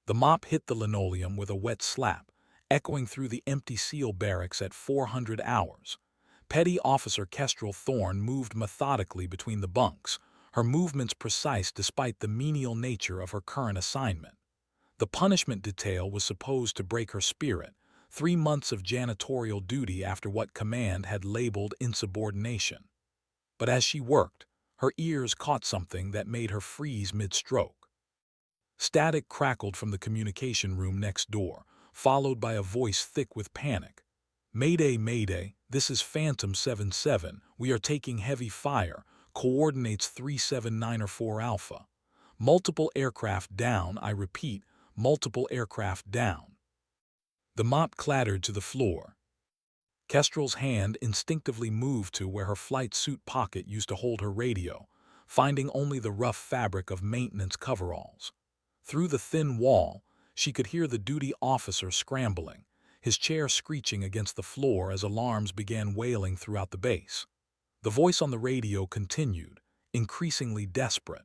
The mop hit the linoleum with a wet slap, echoing through the empty SEAL barracks at 400 hours. Petty Officer Kestrel Thorne moved methodically between the bunks, her movements precise despite the menial nature of her current assignment. The punishment detail was supposed to break her spirit, 3 months of janitorial duty after what command had labeled insubordination. But as she worked, her ears caught something that made her freeze mid-stroke. Static crackled from the communication room next door, followed by a voice thick with panic. "Mayday, Mayday, this is Phantom 77. We are taking heavy fire. Coordinates 379 Alpha. Multiple aircraft down, I repeat, multiple aircraft down." The mop clattered to the floor. Kestrel's hand instinctively moved to where her flight suit pocket used to hold her radio, finding only the rough fabric of maintenance coveralls. Through the thin wall, she could hear the duty officer scrambling, his chair screeching against the floor as alarms began wailing throughout the base. The voice on the radio continued, increasingly desperate.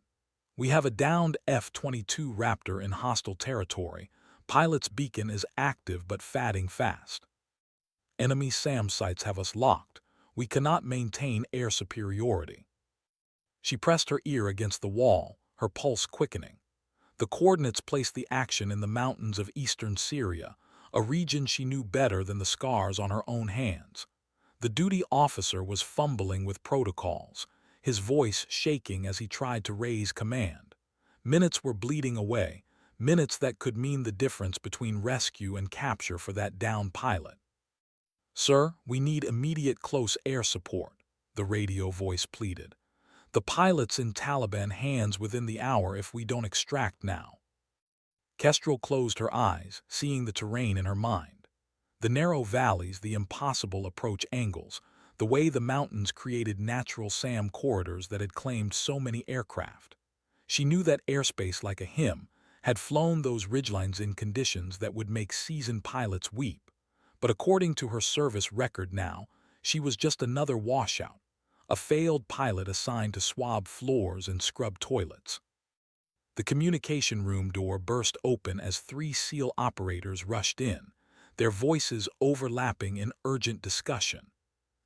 "We have a downed F-22 Raptor in hostile territory. Pilot's beacon is active but fading fast. Enemy SAM sites have us locked. We cannot maintain air superiority." She pressed her ear against the wall, her pulse quickening. The coordinates placed the action in the mountains of eastern Syria, a region she knew better than the scars on her own hands. The duty officer was fumbling with protocols, his voice shaking as he tried to raise command. Minutes were bleeding away, minutes that could mean the difference between rescue and capture for that downed pilot. "Sir, we need immediate close air support," the radio voice pleaded. "The pilot's in Taliban hands within the hour if we don't extract now." Kestrel closed her eyes, seeing the terrain in her mind. The narrow valleys, the impossible approach angles, the way the mountains created natural SAM corridors that had claimed so many aircraft. She knew that airspace like a hymn had flown those ridgelines in conditions that would make seasoned pilots weep. But according to her service record now, she was just another washout, a failed pilot assigned to swab floors and scrub toilets. The communication room door burst open as 3 SEAL operators rushed in, their voices overlapping in urgent discussion.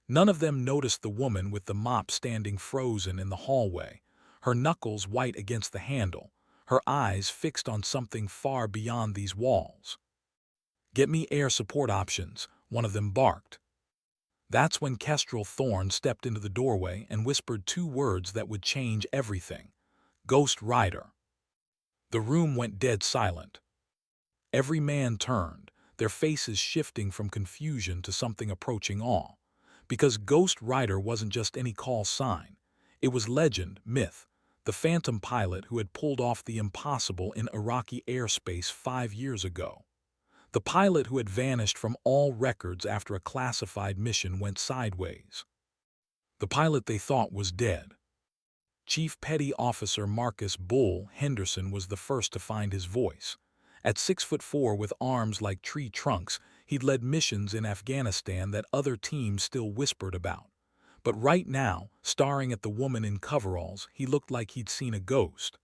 None of them noticed the woman with the mop standing frozen in the hallway, her knuckles white against the handle, her eyes fixed on something far beyond these walls. "Get me air support options," one of them barked. That's when Kestrel Thorne stepped into the doorway and whispered 2 words that would change everything: "Ghost Rider." The room went dead silent. Every man turned, their faces shifting from confusion to something approaching awe. Because Ghost Rider wasn't just any call sign. It was legend, myth, the phantom pilot who had pulled off the impossible in Iraqi airspace 5 years ago. The pilot who had vanished from all records after a classified mission went sideways. The pilot they thought was dead. Chief Petty Officer Marcus Bull Henderson was the first to find his voice. At 6'4" with arms like tree trunks, he'd led missions in Afghanistan that other teams still whispered about. But right now, staring at the woman in coveralls, he looked like he'd seen a ghost.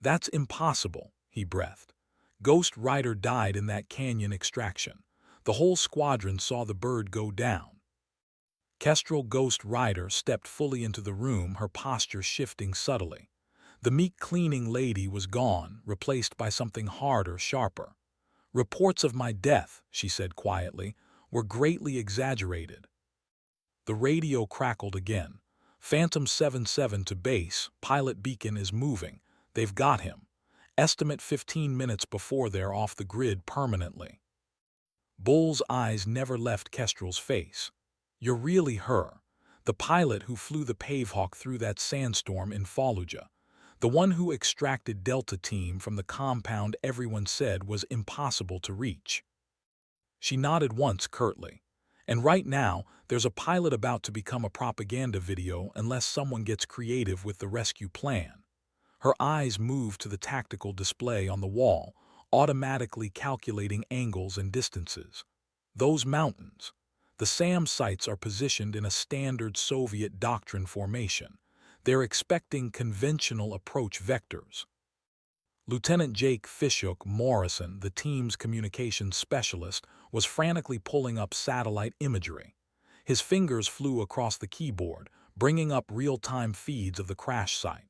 "That's impossible," he breathed. "Ghost Rider died in that canyon extraction. The whole squadron saw the bird go down." Kestrel Ghost Rider stepped fully into the room, her posture shifting subtly. The meek cleaning lady was gone, replaced by something harder, sharper. "Reports of my death," she said quietly, "were greatly exaggerated." The radio crackled again. "Phantom 77 to base, pilot beacon is moving. They've got him. Estimate 15 minutes before they're off the grid permanently." Bull's eyes never left Kestrel's face. "You're really her. The pilot who flew the Pavehawk through that sandstorm in Fallujah. The one who extracted Delta Team from the compound everyone said was impossible to reach." She nodded once curtly. "And right now, there's a pilot about to become a propaganda video unless someone gets creative with the rescue plan." Her eyes moved to the tactical display on the wall, automatically calculating angles and distances. "Those mountains. The SAM sites are positioned in a standard Soviet doctrine formation. They're expecting conventional approach vectors." Lieutenant Jake Fishhook Morrison, the team's communications specialist, was frantically pulling up satellite imagery. His fingers flew across the keyboard, bringing up real-time feeds of the crash site.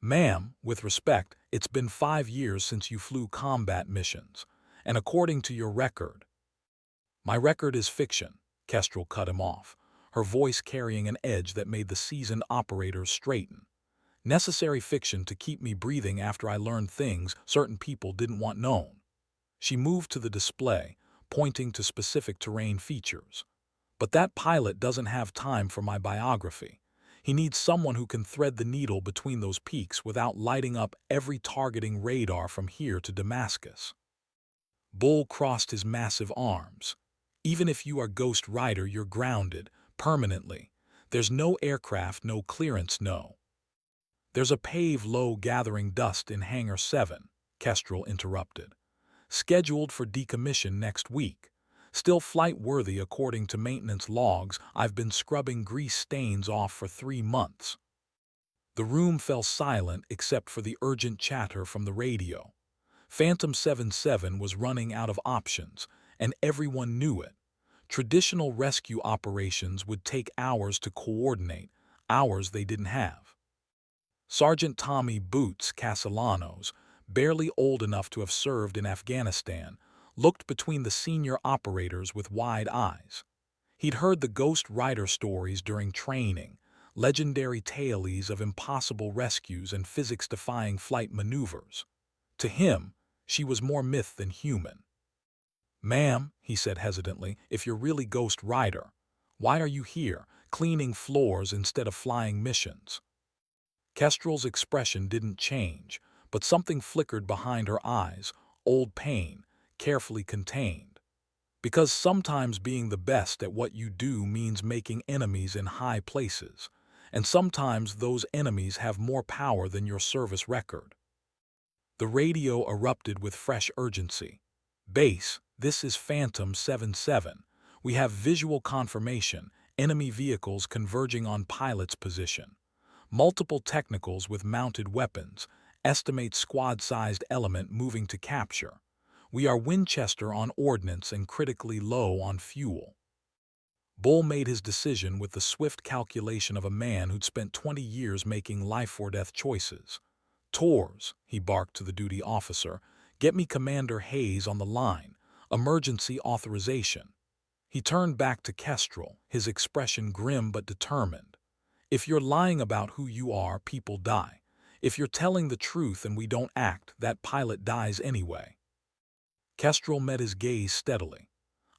"Ma'am, with respect, it's been 5 years since you flew combat missions, and according to your record—" "My record is fiction," Kestrel cut him off, her voice carrying an edge that made the seasoned operators straighten. "Necessary fiction to keep me breathing after I learned things certain people didn't want known." She moved to the display, pointing to specific terrain features. "But that pilot doesn't have time for my biography. He needs someone who can thread the needle between those peaks without lighting up every targeting radar from here to Damascus." Bull crossed his massive arms. "Even if you are Ghost Rider, you're grounded, permanently. There's no aircraft, no clearance, no—" "There's a PAVE low gathering dust in Hangar 7, Kestrel interrupted. "Scheduled for decommission next week. Still flight-worthy according to maintenance logs. I've been scrubbing grease stains off for 3 months." The room fell silent except for the urgent chatter from the radio. Phantom 77 was running out of options, and everyone knew it. Traditional rescue operations would take hours to coordinate, hours they didn't have. Sergeant Tommy Boots Castellanos, barely old enough to have served in Afghanistan, looked between the senior operators with wide eyes. He'd heard the Ghost Rider stories during training, legendary tales of impossible rescues and physics-defying flight maneuvers. To him, she was more myth than human. "Ma'am," he said hesitantly, "if you're really Ghost Rider, why are you here, cleaning floors instead of flying missions?" Kestrel's expression didn't change, but something flickered behind her eyes, old pain, carefully contained. "Because sometimes being the best at what you do means making enemies in high places, and sometimes those enemies have more power than your service record." The radio erupted with fresh urgency. "Base, this is Phantom 77. We have visual confirmation, enemy vehicles converging on pilot's position. Multiple technicals with mounted weapons, estimate squad-sized element moving to capture. We are Winchester on ordnance and critically low on fuel." Bull made his decision with the swift calculation of a man who'd spent 20 years making life-or-death choices. "Tours," he barked to the duty officer, "get me Commander Hayes on the line. Emergency authorization." He turned back to Kestrel, his expression grim but determined. "If you're lying about who you are, people die. If you're telling the truth and we don't act, that pilot dies anyway." Kestrel met his gaze steadily.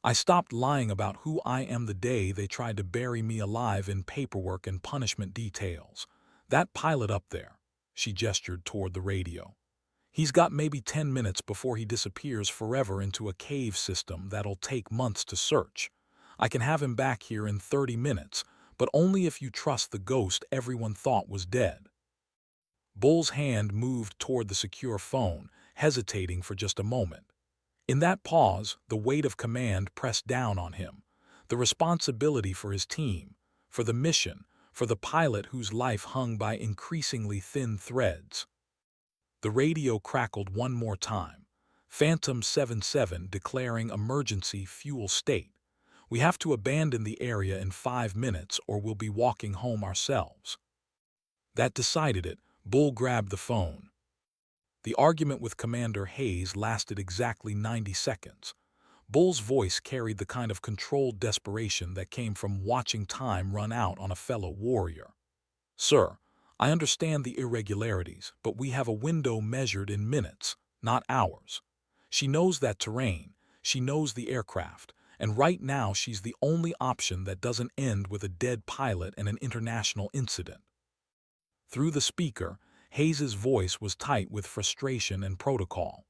"I stopped lying about who I am the day they tried to bury me alive in paperwork and punishment details. That pilot up there," she gestured toward the radio, "he's got maybe 10 minutes before he disappears forever into a cave system that'll take months to search. I can have him back here in 30 minutes, but only if you trust the ghost everyone thought was dead." Bull's hand moved toward the secure phone, hesitating for just a moment. In that pause, the weight of command pressed down on him, the responsibility for his team, for the mission, for the pilot whose life hung by increasingly thin threads. The radio crackled one more time. Phantom 77 declaring emergency fuel state. "We have to abandon the area in 5 minutes or we'll be walking home ourselves." That decided it. Bull grabbed the phone. The argument with Commander Hayes lasted exactly 90 seconds. Bull's voice carried the kind of controlled desperation that came from watching time run out on a fellow warrior. "Sir, I understand the irregularities, but we have a window measured in minutes, not hours. She knows that terrain, she knows the aircraft, and right now she's the only option that doesn't end with a dead pilot and an international incident." Through the speaker, Hayes's voice was tight with frustration and protocol.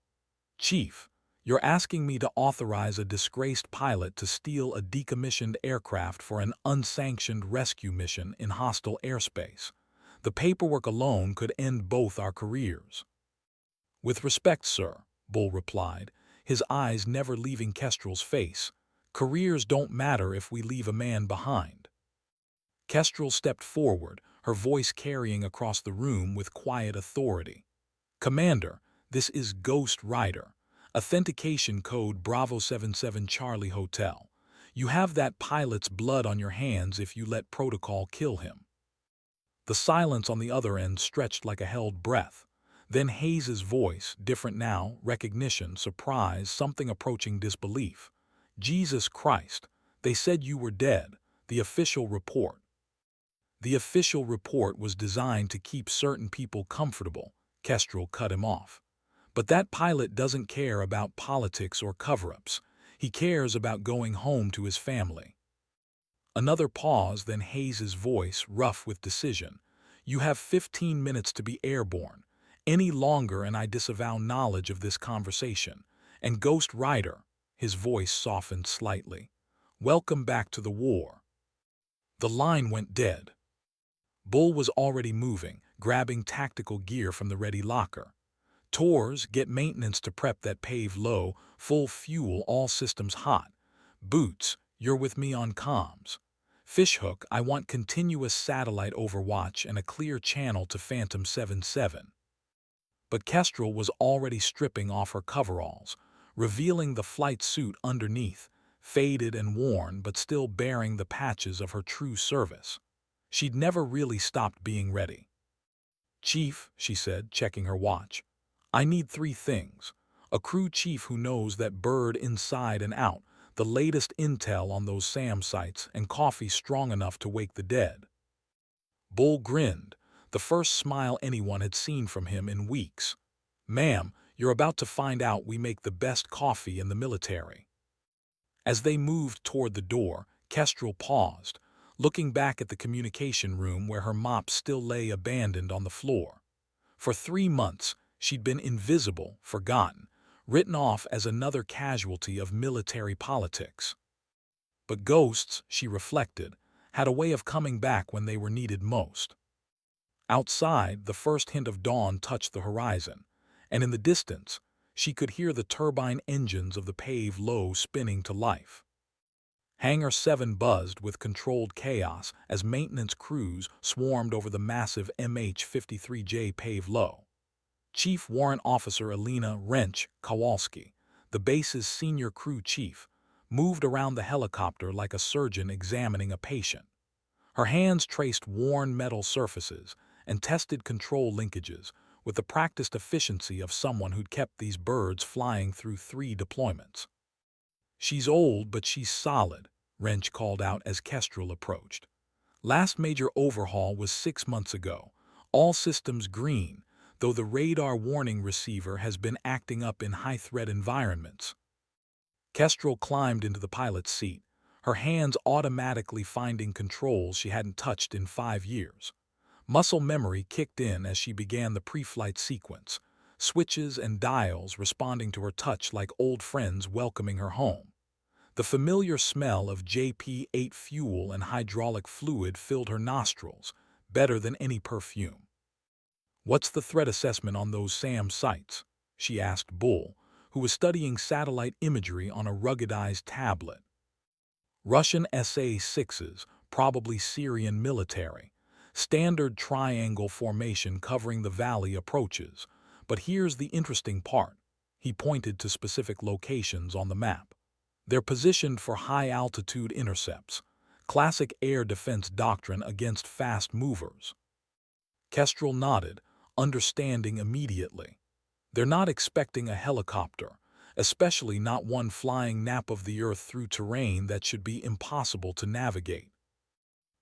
"Chief, you're asking me to authorize a disgraced pilot to steal a decommissioned aircraft for an unsanctioned rescue mission in hostile airspace. The paperwork alone could end both our careers." "With respect, sir," Bull replied, his eyes never leaving Kestrel's face, "careers don't matter if we leave a man behind." Kestrel stepped forward, her voice carrying across the room with quiet authority. "Commander, This is Ghost Rider. Authentication code Bravo 77 Charlie Hotel. You have that pilot's blood on your hands if you let protocol kill him. The silence on the other end stretched like a held breath. Then Hayes's voice, different now, recognition, surprise, something approaching disbelief. Jesus Christ, they said you were dead. The official report. The official report was designed to keep certain people comfortable. Kestrel cut him off. But that pilot doesn't care about politics or cover-ups. He cares about going home to his family. Another pause, then Hayes's voice, rough with decision. You have 15 minutes to be airborne. Any longer and I disavow knowledge of this conversation. And Ghost Rider, his voice softened slightly. Welcome back to the war. The line went dead. Bull was already moving, grabbing tactical gear from the ready locker. Tours, get maintenance to prep that pave low, full fuel, all systems hot. Boots, you're with me on comms. Fishhook, I want continuous satellite overwatch and a clear channel to Phantom 77. But Kestrel was already stripping off her coveralls, revealing the flight suit underneath, faded and worn but still bearing the patches of her true service. She'd never really stopped being ready. Chief, she said, checking her watch, I need 3 things. A crew chief who knows that bird inside and out, the latest intel on those SAM sites, and coffee strong enough to wake the dead. Bull grinned, the first smile anyone had seen from him in weeks. Ma'am, you're about to find out we make the best coffee in the military. As they moved toward the door, Kestrel paused, looking back at the communication room where her mop still lay abandoned on the floor. For 3 months, she'd been invisible, forgotten, written off as another casualty of military politics. But ghosts, she reflected, had a way of coming back when they were needed most. Outside, the first hint of dawn touched the horizon, and in the distance, she could hear the turbine engines of the pave low spinning to life. Hangar 7 buzzed with controlled chaos as maintenance crews swarmed over the massive MH-53J pave low. Chief Warrant Officer Elena Wrench Kowalski, the base's senior crew chief, moved around the helicopter like a surgeon examining a patient. Her hands traced worn metal surfaces and tested control linkages with the practiced efficiency of someone who'd kept these birds flying through 3 deployments. She's old, but she's solid, Wrench called out as Kestrel approached. Last major overhaul was 6 months ago. All systems green, though the radar warning receiver has been acting up in high-threat environments. Kestrel climbed into the pilot's seat, her hands automatically finding controls she hadn't touched in 5 years. Muscle memory kicked in as she began the pre-flight sequence, switches and dials responding to her touch like old friends welcoming her home. The familiar smell of JP-8 fuel and hydraulic fluid filled her nostrils, better than any perfume. What's the threat assessment on those SAM sites? She asked Bull, who was studying satellite imagery on a ruggedized tablet. Russian SA-6s, probably Syrian military. Standard triangle formation covering the valley approaches. But here's the interesting part. He pointed to specific locations on the map. They're positioned for high-altitude intercepts. Classic air defense doctrine against fast movers. Kestrel nodded, understanding immediately. They're not expecting a helicopter, especially not one flying nap of the earth through terrain that should be impossible to navigate.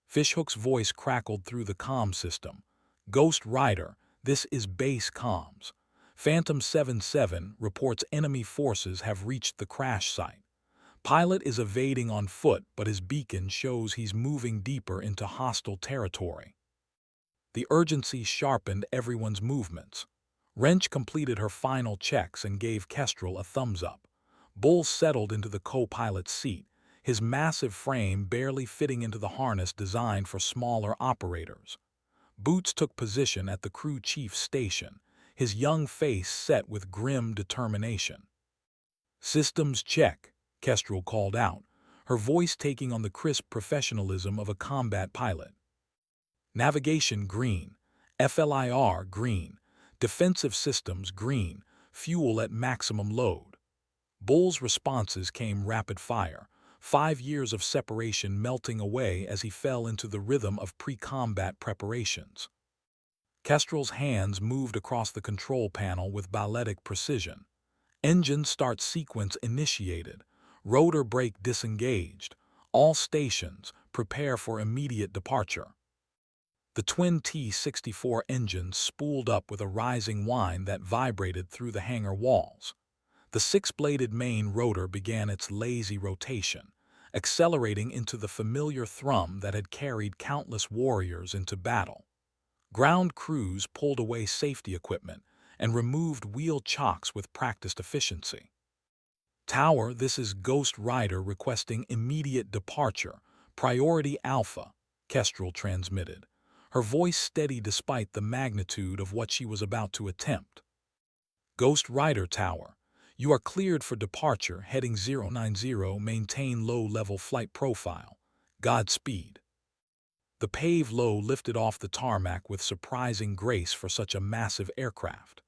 Fishhook's voice crackled through the comm system. Ghost Rider, this is base comms. Phantom 77 reports enemy forces have reached the crash site. Pilot is evading on foot, but his beacon shows he's moving deeper into hostile territory. The urgency sharpened everyone's movements. Wrench completed her final checks and gave Kestrel a thumbs up. Bull settled into the co-pilot's seat, his massive frame barely fitting into the harness designed for smaller operators. Boots took position at the crew chief's station, his young face set with grim determination. Systems check, Kestrel called out, her voice taking on the crisp professionalism of a combat pilot. Navigation green, FLIR green, defensive systems green, fuel at maximum load. Bull's responses came rapid fire, 5 years of separation melting away as he fell into the rhythm of pre-combat preparations. Kestrel's hands moved across the control panel with balletic precision. Engine start sequence initiated. Rotor brake disengaged. All stations, prepare for immediate departure. The twin T-64 engines spooled up with a rising whine that vibrated through the hangar walls. The six-bladed main rotor began its lazy rotation, accelerating into the familiar thrum that had carried countless warriors into battle. Ground crews pulled away safety equipment and removed wheel chocks with practiced efficiency. Tower, this is Ghost Rider requesting immediate departure. Priority Alpha, Kestrel transmitted, her voice steady despite the magnitude of what she was about to attempt. Ghost Rider Tower, you are cleared for departure, heading 090, maintain low-level flight profile. Godspeed. The Pave Low lifted off the tarmac with surprising grace for such a massive aircraft.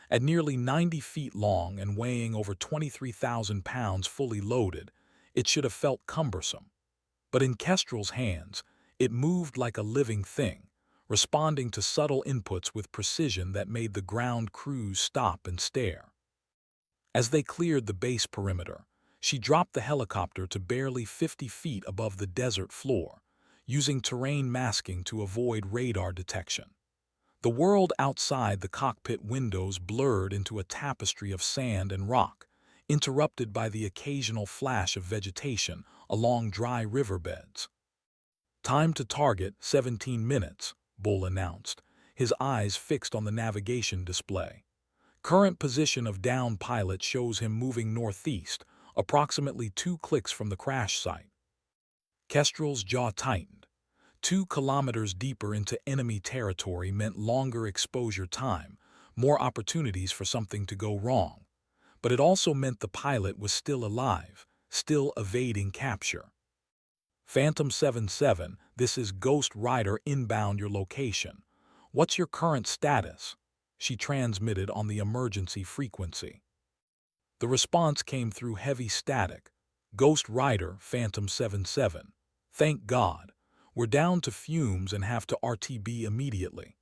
At nearly 90 feet long and weighing over 23,000 pounds fully loaded, it should have felt cumbersome. But in Kestrel's hands, it moved like a living thing, responding to subtle inputs with precision that made the ground crews stop and stare. As they cleared the base perimeter, she dropped the helicopter to barely 50 feet above the desert floor, using terrain masking to avoid radar detection. The world outside the cockpit windows blurred into a tapestry of sand and rock, interrupted by the occasional flash of vegetation along dry riverbeds. Time to target, 17 minutes, Bull announced, his eyes fixed on the navigation display. Current position of down pilot shows him moving northeast, approximately 2 clicks from the crash site. Kestrel's jaw tightened. 2 kilometers deeper into enemy territory meant longer exposure time, more opportunities for something to go wrong. But it also meant the pilot was still alive, still evading capture. Phantom 77, this is Ghost Rider inbound your location. What's your current status? She transmitted on the emergency frequency. The response came through heavy static. Ghost Rider, Phantom 77. Thank God. We're down to fumes and have to RTB immediately.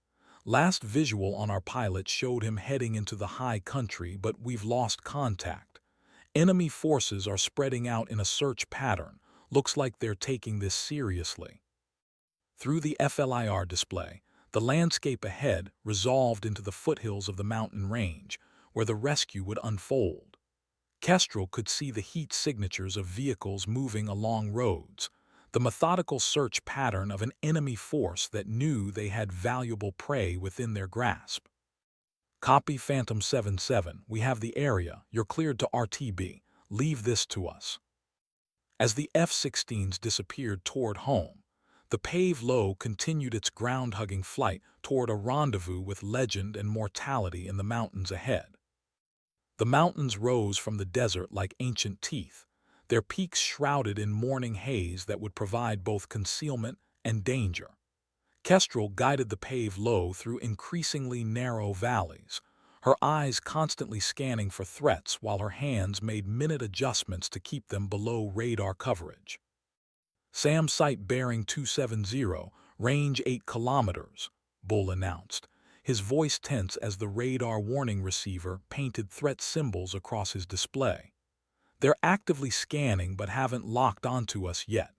Last visual on our pilot showed him heading into the high country, but we've lost contact. Enemy forces are spreading out in a search pattern. Looks like they're taking this seriously. Through the FLIR display, the landscape ahead resolved into the foothills of the mountain range, where the rescue would unfold. Kestrel could see the heat signatures of vehicles moving along roads, the methodical search pattern of an enemy force that knew they had valuable prey within their grasp. Copy Phantom 77, we have the area, you're cleared to RTB, leave this to us. As the F-16s disappeared toward home, the Pave Low continued its ground-hugging flight toward a rendezvous with legend and mortality in the mountains ahead. The mountains rose from the desert like ancient teeth, their peaks shrouded in morning haze that would provide both concealment and danger. Kestrel guided the Pave Low through increasingly narrow valleys, her eyes constantly scanning for threats while her hands made minute adjustments to keep them below radar coverage. SAM site bearing 270, range 8 kilometers, Bull announced, his voice tense as the radar warning receiver painted threat symbols across his display. They're actively scanning but haven't locked onto us yet.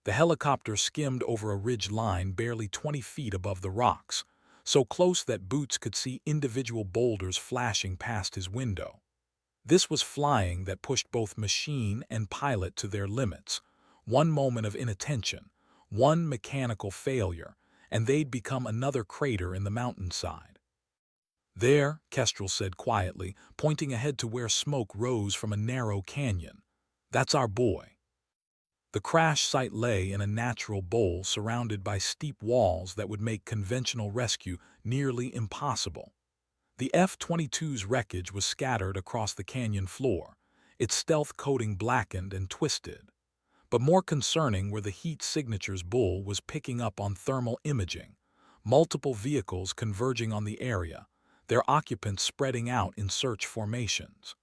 The helicopter skimmed over a ridge line barely 20 feet above the rocks, so close that Boots could see individual boulders flashing past his window. This was flying that pushed both machine and pilot to their limits. One moment of inattention, one mechanical failure, and they'd become another crater in the mountainside. There, Kestrel said quietly, pointing ahead to where smoke rose from a narrow canyon. That's our boy. The crash site lay in a natural bowl surrounded by steep walls that would make conventional rescue nearly impossible. The F-22's wreckage was scattered across the canyon floor, its stealth coating blackened and twisted. But more concerning were the heat signatures Bull was picking up on thermal imaging, multiple vehicles converging on the area, their occupants spreading out in search formations.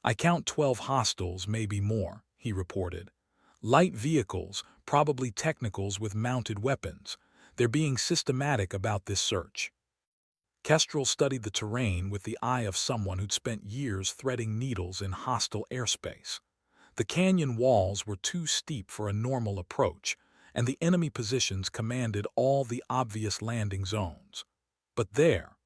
"I count 12 hostiles, maybe more," he reported. "Light vehicles, probably technicals with mounted weapons. They're being systematic about this search." Kestrel studied the terrain with the eye of someone who'd spent years threading needles in hostile airspace. The canyon walls were too steep for a normal approach, and the enemy positions commanded all the obvious landing zones. But there,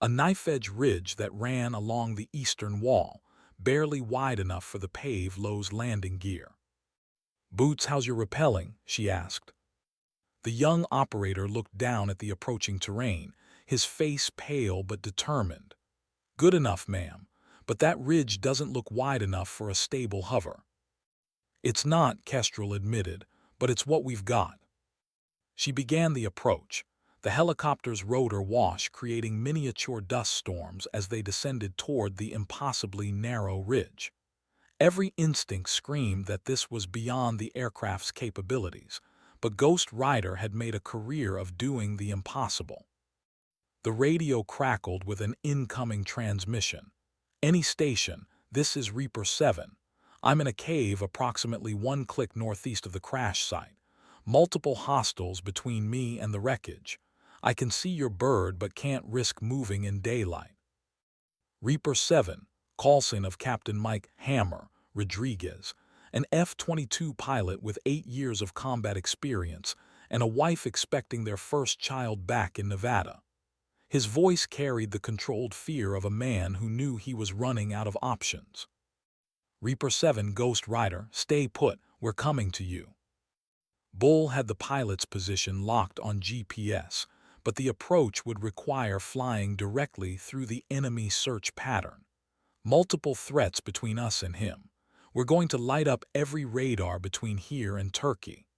a knife-edge ridge that ran along the eastern wall, barely wide enough for the pave Lowe's landing gear. "Boots, how's your rappelling?" she asked. The young operator looked down at the approaching terrain, his face pale but determined. "Good enough, ma'am, but that ridge doesn't look wide enough for a stable hover." "It's not," Kestrel admitted, "but it's what we've got." She began the approach, the helicopter's rotor wash creating miniature dust storms as they descended toward the impossibly narrow ridge. Every instinct screamed that this was beyond the aircraft's capabilities, but Ghost Rider had made a career of doing the impossible. The radio crackled with an incoming transmission. "Any station, this is Reaper 7. I'm in a cave approximately 1 click northeast of the crash site. Multiple hostiles between me and the wreckage. I can see your bird but can't risk moving in daylight." Reaper 7, call sign of Captain Mike "Hammer" Rodriguez, an F-22 pilot with 8 years of combat experience and a wife expecting their first child back in Nevada. His voice carried the controlled fear of a man who knew he was running out of options. "Reaper 7, Ghost Rider, stay put, we're coming to you." Bull had the pilot's position locked on GPS, but the approach would require flying directly through the enemy search pattern. "Multiple threats between us and him. We're going to light up every radar between here and Turkey."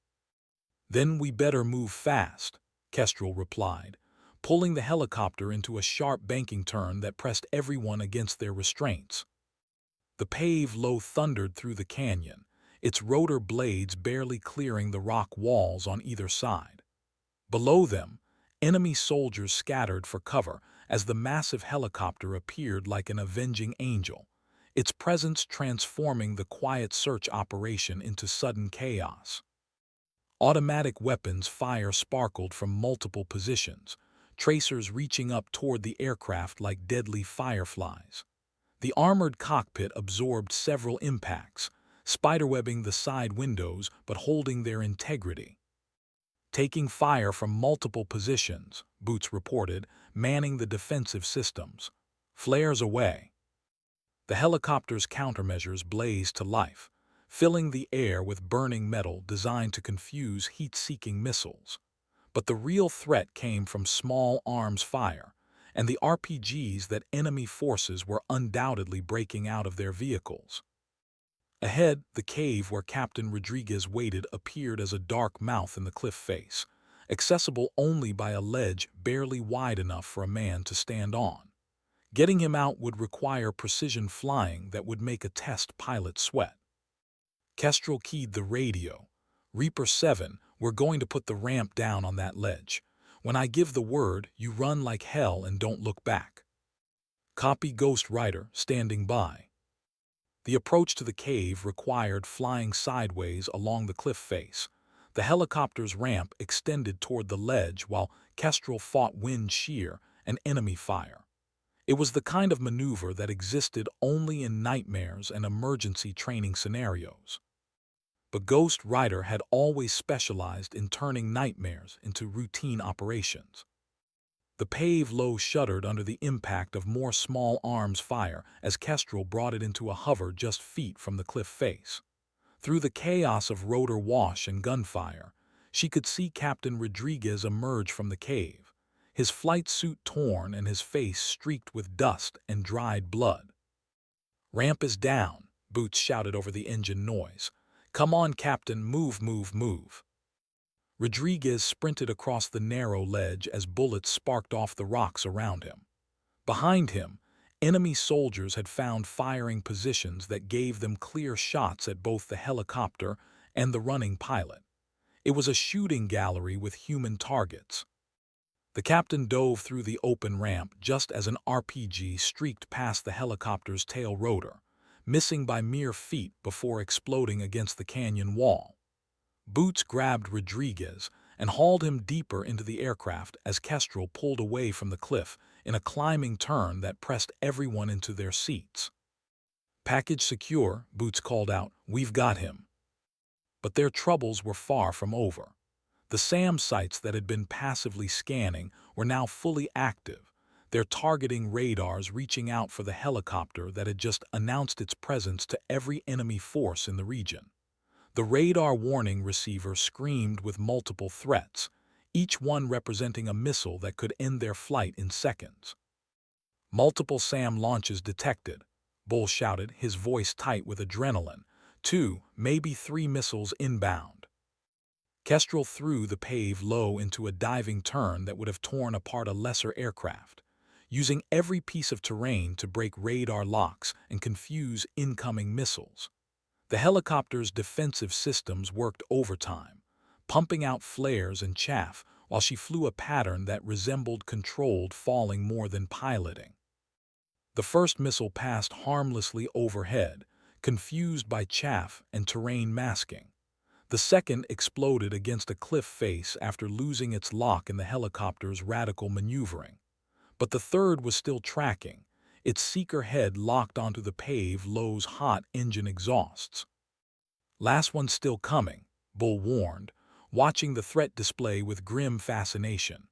"Then we better move fast," Kestrel replied, pulling the helicopter into a sharp banking turn that pressed everyone against their restraints. The pave Lowe thundered through the canyon, its rotor blades barely clearing the rock walls on either side. Below them, enemy soldiers scattered for cover as the massive helicopter appeared like an avenging angel, its presence transforming the quiet search operation into sudden chaos. Automatic weapons fire sparkled from multiple positions, tracers reaching up toward the aircraft like deadly fireflies. The armored cockpit absorbed several impacts, spiderwebbing the side windows but holding their integrity. "Taking fire from multiple positions," Boots reported, manning the defensive systems. "Flares away." The helicopter's countermeasures blazed to life, filling the air with burning metal designed to confuse heat-seeking missiles. But the real threat came from small arms fire and the RPGs that enemy forces were undoubtedly breaking out of their vehicles. Ahead, the cave where Captain Rodriguez waited appeared as a dark mouth in the cliff face, accessible only by a ledge barely wide enough for a man to stand on. Getting him out would require precision flying that would make a test pilot sweat. Kestrel keyed the radio. "Reaper 7, we're going to put the ramp down on that ledge. When I give the word, you run like hell and don't look back." "Copy, Ghost Rider, standing by." The approach to the cave required flying sideways along the cliff face. The helicopter's ramp extended toward the ledge while Kestrel fought wind shear and enemy fire. It was the kind of maneuver that existed only in nightmares and emergency training scenarios. But Ghost Rider had always specialized in turning nightmares into routine operations. The pave Lowe shuddered under the impact of more small arms fire as Kestrel brought it into a hover just feet from the cliff face. Through the chaos of rotor wash and gunfire, she could see Captain Rodriguez emerge from the cave, his flight suit torn and his face streaked with dust and dried blood. "Ramp is down," Boots shouted over the engine noise. "Come on, Captain, move, move, move." Rodriguez sprinted across the narrow ledge as bullets sparked off the rocks around him. Behind him, enemy soldiers had found firing positions that gave them clear shots at both the helicopter and the running pilot. It was a shooting gallery with human targets. The captain dove through the open ramp just as an RPG streaked past the helicopter's tail rotor, missing by mere feet before exploding against the canyon wall. Boots grabbed Rodriguez and hauled him deeper into the aircraft as Kestrel pulled away from the cliff in a climbing turn that pressed everyone into their seats. "Package secure," Boots called out. "We've got him." But their troubles were far from over. The SAM sites that had been passively scanning were now fully active, their targeting radars reaching out for the helicopter that had just announced its presence to every enemy force in the region. The radar warning receiver screamed with multiple threats, each one representing a missile that could end their flight in seconds. "Multiple SAM launches detected," Bull shouted, his voice tight with adrenaline. 2, maybe 3 missiles inbound. Kestrel threw the PAVE low into a diving turn that would have torn apart a lesser aircraft, using every piece of terrain to break radar locks and confuse incoming missiles. The helicopter's defensive systems worked overtime, pumping out flares and chaff while she flew a pattern that resembled controlled falling more than piloting. The first missile passed harmlessly overhead, confused by chaff and terrain masking. The second exploded against a cliff face after losing its lock in the helicopter's radical maneuvering. But the third was still tracking, its seeker head locked onto the PAVE low's hot engine exhausts. "Last one's still coming," Bull warned, watching the threat display with grim fascination.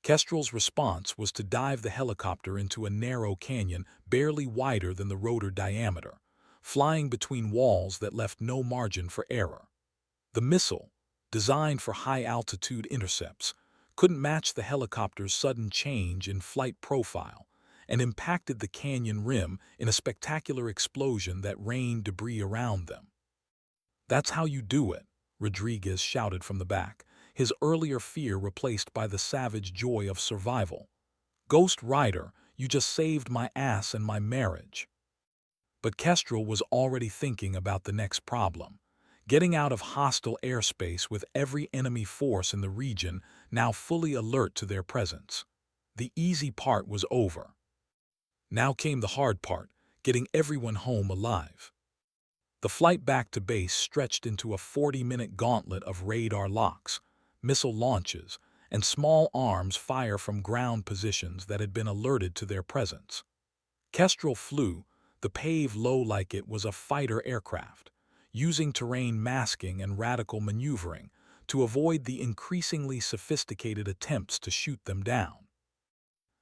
Kestrel's response was to dive the helicopter into a narrow canyon barely wider than the rotor diameter, flying between walls that left no margin for error. The missile, designed for high-altitude intercepts, couldn't match the helicopter's sudden change in flight profile and impacted the canyon rim in a spectacular explosion that rained debris around them. "That's how you do it," Rodriguez shouted from the back, his earlier fear replaced by the savage joy of survival. "Ghost Rider, you just saved my ass and my marriage." But Kestrel was already thinking about the next problem. Getting out of hostile airspace with every enemy force in the region now fully alert to their presence. The easy part was over. Now came the hard part, getting everyone home alive. The flight back to base stretched into a 40-minute gauntlet of radar locks, missile launches, and small arms fire from ground positions that had been alerted to their presence. Kestrel flew, the PAVE low like it was a fighter aircraft, using terrain masking and radical maneuvering to avoid the increasingly sophisticated attempts to shoot them down.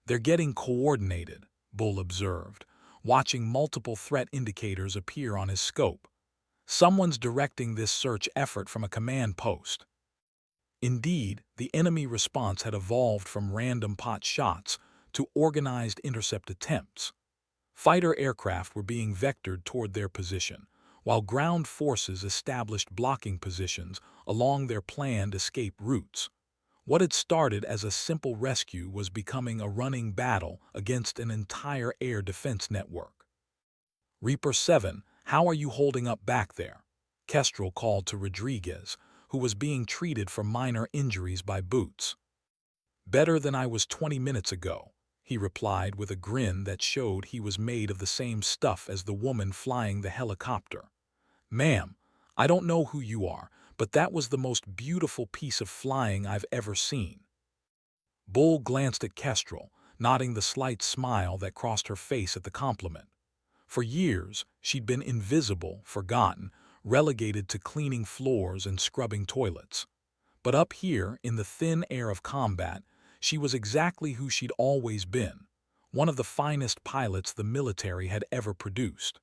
"They're getting coordinated," Bull observed, watching multiple threat indicators appear on his scope. "Someone's directing this search effort from a command post." Indeed, the enemy response had evolved from random pot shots to organized intercept attempts. Fighter aircraft were being vectored toward their position, while ground forces established blocking positions along their planned escape routes. What had started as a simple rescue was becoming a running battle against an entire air defense network. "Reaper 7, how are you holding up back there?" Kestrel called to Rodriguez, who was being treated for minor injuries by Boots. "Better than I was 20 minutes ago," he replied with a grin that showed he was made of the same stuff as the woman flying the helicopter. "Ma'am, I don't know who you are, but that was the most beautiful piece of flying I've ever seen." Bull glanced at Kestrel, nodding the slight smile that crossed her face at the compliment. For years, she'd been invisible, forgotten, relegated to cleaning floors and scrubbing toilets. But up here, in the thin air of combat, she was exactly who she'd always been, one of the finest pilots the military had ever produced.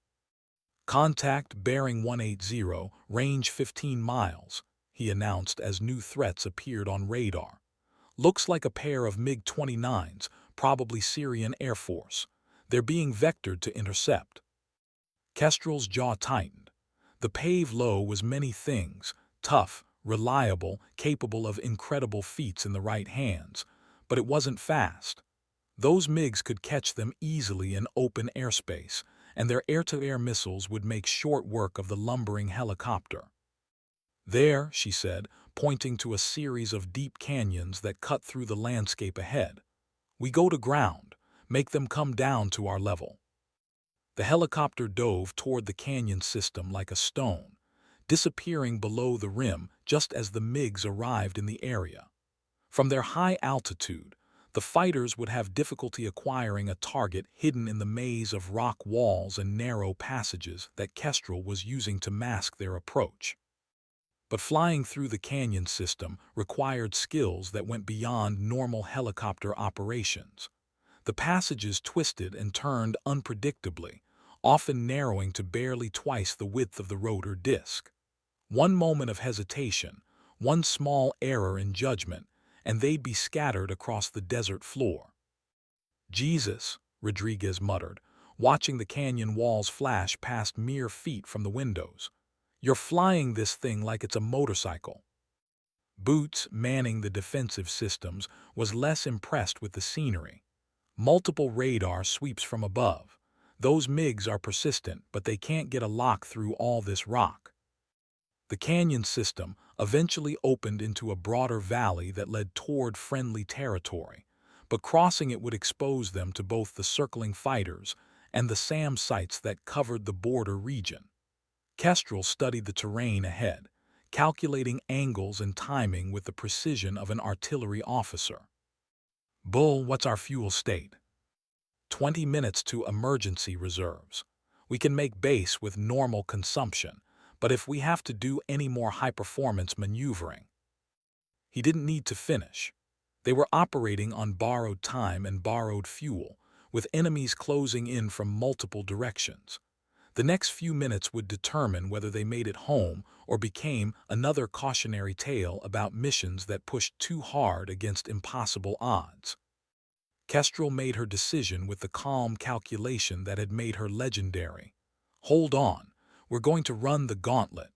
"Contact bearing 180, range 15 miles, he announced as new threats appeared on radar. "Looks like a pair of MiG-29s, probably Syrian Air Force. They're being vectored to intercept." Kestrel's jaw tightened. The PAVE low was many things: tough, reliable, capable of incredible feats in the right hands, but it wasn't fast. Those MiGs could catch them easily in open airspace, and their air-to-air missiles would make short work of the lumbering helicopter. "There," she said, pointing to a series of deep canyons that cut through the landscape ahead. We go to ground, make them come down to our level. The helicopter dove toward the canyon system like a stone, disappearing below the rim just as the MiGs arrived in the area. From their high altitude, the fighters would have difficulty acquiring a target hidden in the maze of rock walls and narrow passages that Kestrel was using to mask their approach. But flying through the canyon system required skills that went beyond normal helicopter operations. The passages twisted and turned unpredictably, often narrowing to barely twice the width of the rotor disc. One moment of hesitation, one small error in judgment, and they'd be scattered across the desert floor. "Jesus," Rodriguez muttered, watching the canyon walls flash past mere feet from the windows. "You're flying this thing like it's a motorcycle." Boots, manning the defensive systems, was less impressed with the scenery. Multiple radar sweeps from above. Those MiGs are persistent, but they can't get a lock through all this rock. The canyon system eventually opened into a broader valley that led toward friendly territory, but crossing it would expose them to both the circling fighters and the SAM sites that covered the border region. Kestrel studied the terrain ahead, calculating angles and timing with the precision of an artillery officer. "Bull, what's our fuel state?" 20 minutes to emergency reserves. We can make base with normal consumption, but if we have to do any more high-performance maneuvering." He didn't need to finish. They were operating on borrowed time and borrowed fuel, with enemies closing in from multiple directions. The next few minutes would determine whether they made it home or became another cautionary tale about missions that pushed too hard against impossible odds. Kestrel made her decision with the calm calculation that had made her legendary. "Hold on, we're going to run the gauntlet."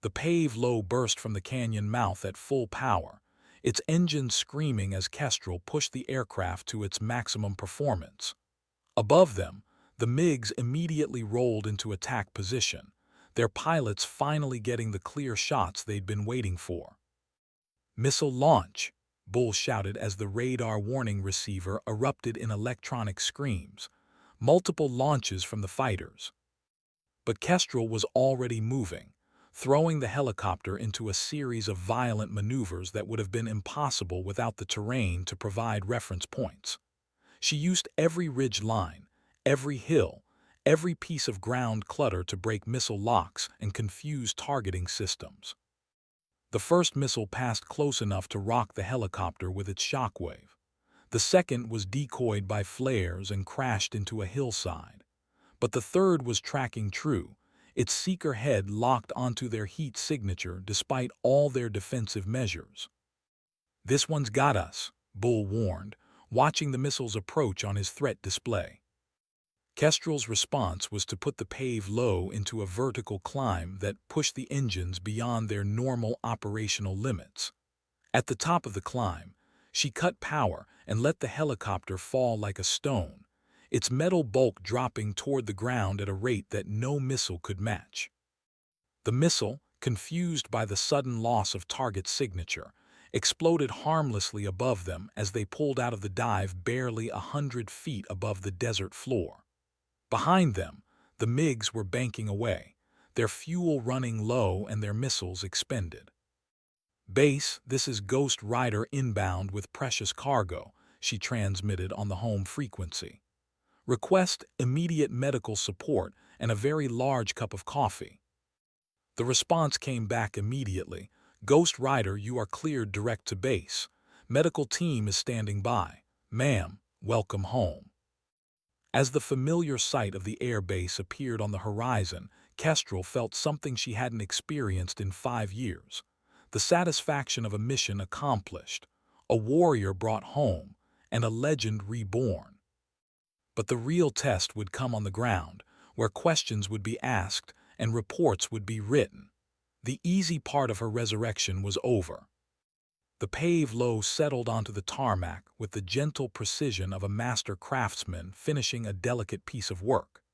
The Pave Low burst from the canyon mouth at full power, its engines screaming as Kestrel pushed the aircraft to its maximum performance. Above them, the MiGs immediately rolled into attack position, their pilots finally getting the clear shots they'd been waiting for. "Missile launch!" Bull shouted as the radar warning receiver erupted in electronic screams. Multiple launches from the fighters. But Kestrel was already moving, throwing the helicopter into a series of violent maneuvers that would have been impossible without the terrain to provide reference points. She used every ridge line, every hill, every piece of ground clutter to break missile locks and confuse targeting systems. The first missile passed close enough to rock the helicopter with its shockwave. The second was decoyed by flares and crashed into a hillside. But the third was tracking true, its seeker head locked onto their heat signature despite all their defensive measures. "This one's got us," Bull warned, watching the missiles approach on his threat display. Kestrel's response was to put the Pave Low into a vertical climb that pushed the engines beyond their normal operational limits. At the top of the climb, she cut power and let the helicopter fall like a stone, its metal bulk dropping toward the ground at a rate that no missile could match. The missile, confused by the sudden loss of target signature, exploded harmlessly above them as they pulled out of the dive barely 100 feet above the desert floor. Behind them, the MiGs were banking away, their fuel running low and their missiles expended. "Base, this is Ghost Rider inbound with precious cargo," she transmitted on the home frequency. "Request immediate medical support and a very large cup of coffee." The response came back immediately. "Ghost Rider, you are cleared direct to base. Medical team is standing by. Ma'am, welcome home." As the familiar sight of the air base appeared on the horizon, Kestrel felt something she hadn't experienced in 5 years. The satisfaction of a mission accomplished, a warrior brought home, and a legend reborn. But the real test would come on the ground, where questions would be asked and reports would be written. The easy part of her resurrection was over. The Pave Low settled onto the tarmac with the gentle precision of a master craftsman finishing a delicate piece of work.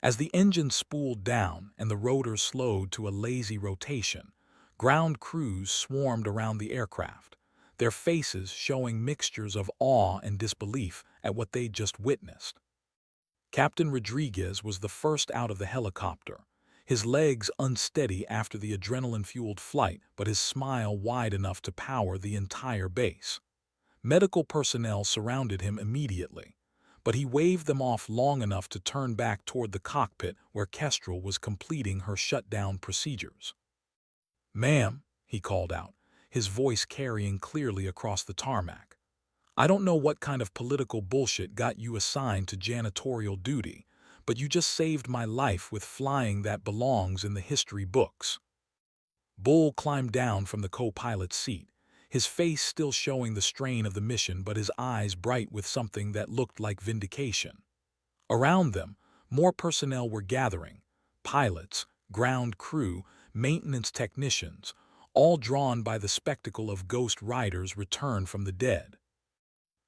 As the engine spooled down and the rotor slowed to a lazy rotation, Ground crews swarmed around the aircraft, their faces showing mixtures of awe and disbelief at what they'd just witnessed. Captain Rodriguez was the first out of the helicopter, his legs unsteady after the adrenaline-fueled flight, but his smile wide enough to power the entire base. Medical personnel surrounded him immediately, but he waved them off long enough to turn back toward the cockpit where Kestrel was completing her shutdown procedures. "Ma'am," he called out, his voice carrying clearly across the tarmac. "I don't know what kind of political bullshit got you assigned to janitorial duty, but you just saved my life with flying that belongs in the history books." Bull climbed down from the co-pilot's seat, his face still showing the strain of the mission but his eyes bright with something that looked like vindication. Around them, more personnel were gathering, pilots, ground crew, maintenance technicians, all drawn by the spectacle of Ghost Riders returned from the dead.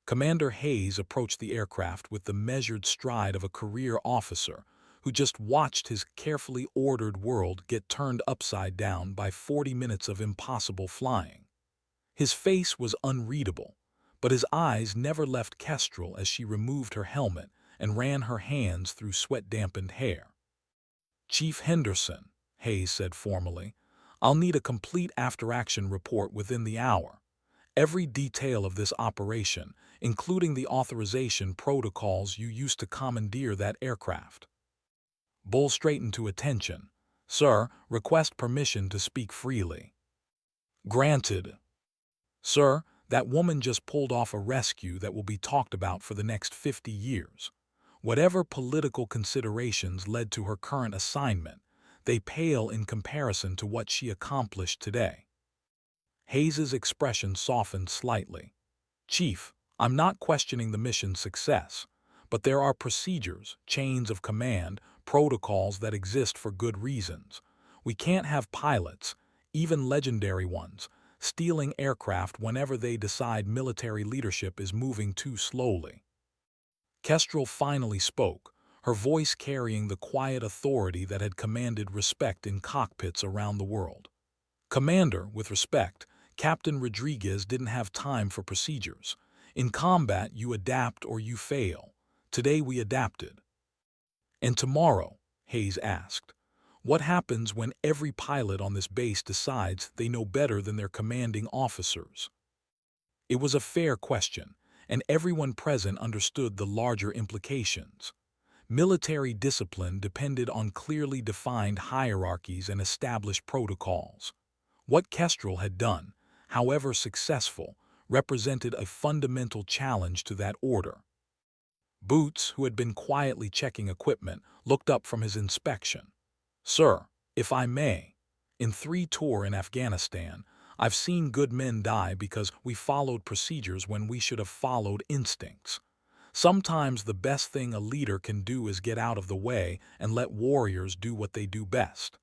Commander Hayes approached the aircraft with the measured stride of a career officer who just watched his carefully ordered world get turned upside down by 40 minutes of impossible flying. His face was unreadable, but his eyes never left Kestrel as she removed her helmet and ran her hands through sweat-dampened hair. "Chief Henderson," Hayes said formally, "I'll need a complete after-action report within the hour. Every detail of this operation, including the authorization protocols you used to commandeer that aircraft." Bull straightened to attention. "Sir, request permission to speak freely." "Granted." "Sir, that woman just pulled off a rescue that will be talked about for the next 50 years. Whatever political considerations led to her current assignment, they pale in comparison to what she accomplished today." Hayes's expression softened slightly. "Chief, I'm not questioning the mission's success, but there are procedures, chains of command, protocols that exist for good reasons. We can't have pilots, even legendary ones, stealing aircraft whenever they decide military leadership is moving too slowly." Kestrel finally spoke, her voice carrying the quiet authority that had commanded respect in cockpits around the world. "Commander, with respect, Captain Rodriguez didn't have time for procedures. In combat, you adapt or you fail. Today we adapted." "And tomorrow," Hayes asked, "what happens when every pilot on this base decides they know better than their commanding officers?" It was a fair question, and everyone present understood the larger implications. Military discipline depended on clearly defined hierarchies and established protocols. What Kestrel had done, however successful, represented a fundamental challenge to that order. Boots, who had been quietly checking equipment, looked up from his inspection. "Sir, if I may, in 3 tours in Afghanistan, I've seen good men die because we followed procedures when we should have followed instincts. Sometimes the best thing a leader can do is get out of the way and let warriors do what they do best."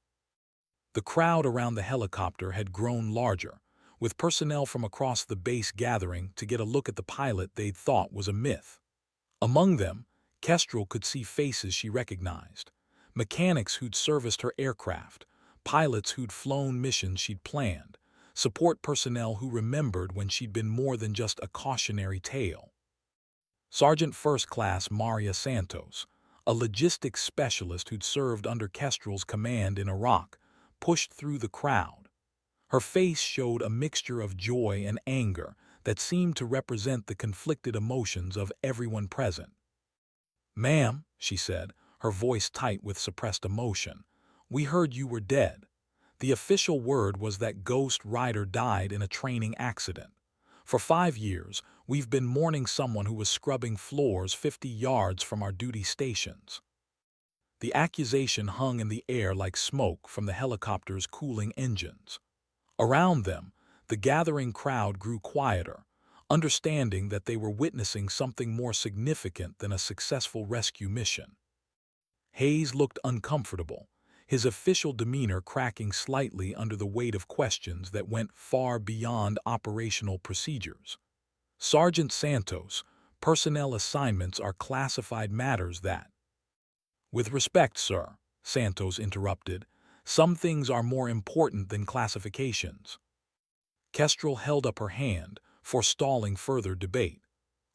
The crowd around the helicopter had grown larger, with personnel from across the base gathering to get a look at the pilot they'd thought was a myth. Among them, Kestrel could see faces she recognized, mechanics who'd serviced her aircraft, pilots who'd flown missions she'd planned, support personnel who remembered when she'd been more than just a cautionary tale. Sergeant First Class Maria Santos, a logistics specialist who'd served under Kestrel's command in Iraq, pushed through the crowd. Her face showed a mixture of joy and anger that seemed to represent the conflicted emotions of everyone present. "Ma'am," she said, her voice tight with suppressed emotion, "we heard you were dead. The official word was that Ghost Rider died in a training accident. For 5 years, we've been mourning someone who was scrubbing floors 50 yards from our duty stations." The accusation hung in the air like smoke from the helicopter's cooling engines. Around them, the gathering crowd grew quieter, understanding that they were witnessing something more significant than a successful rescue mission. Hayes looked uncomfortable, his official demeanor cracking slightly under the weight of questions that went far beyond operational procedures. "Sergeant Santos, personnel assignments are classified matters that—" "With respect, sir," Santos interrupted, Some things are more important than classifications. Kestrel held up her hand, forestalling further debate.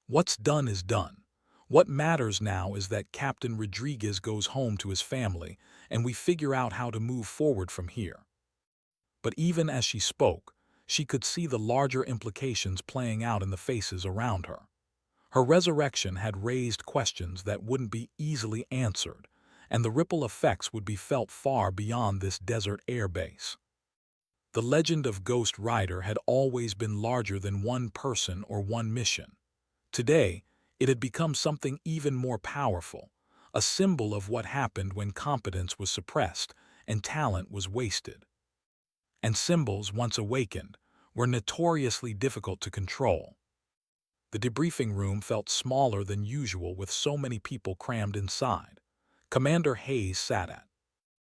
What's done is done. What matters now is that Captain Rodriguez goes home to his family, and we figure out how to move forward from here. But even as she spoke, she could see the larger implications playing out in the faces around her. Her resurrection had raised questions that wouldn't be easily answered, and the ripple effects would be felt far beyond this desert air base. The legend of Ghost Rider had always been larger than one person or one mission. Today, it had become something even more powerful, a symbol of what happened when competence was suppressed and talent was wasted. And symbols, once awakened, were notoriously difficult to control. The debriefing room felt smaller than usual with so many people crammed inside. Commander Hayes sat at